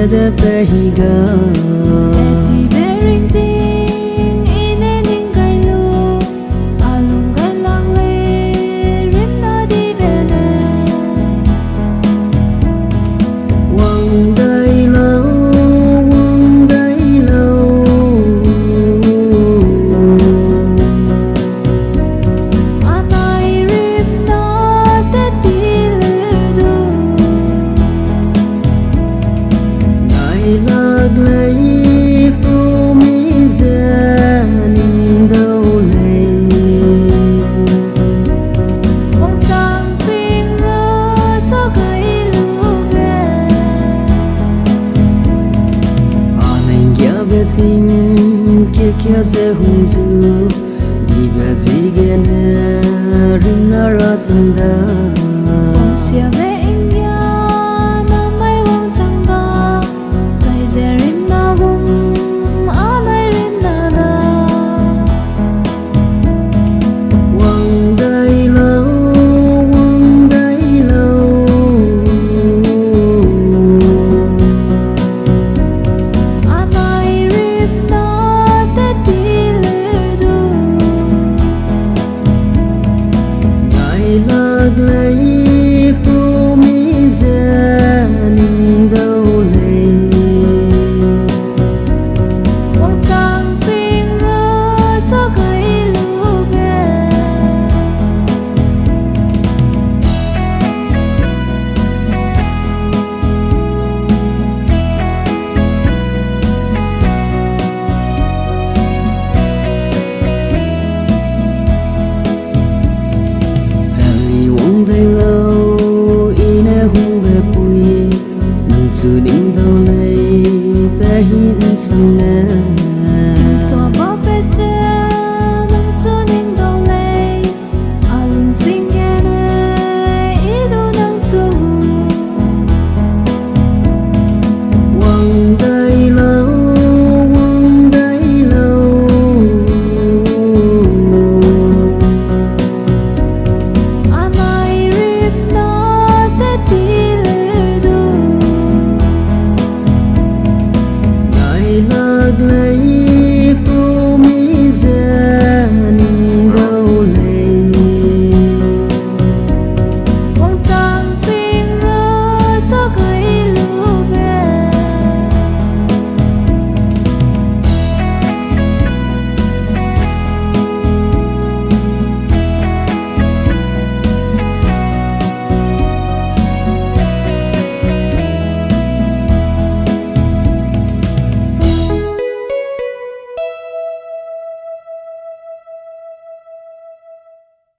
the behiga Eti bearing ting inening kailu alung galang le rim na di bene Wang day lâu anai rim na te ti le du Ngày lạc lấy promise ninh đâu lấy Wang tang sing ra so kai lu ge Anh kia về tình kia sẽ hung dữ đi về gì kia nè rin na ra chân đời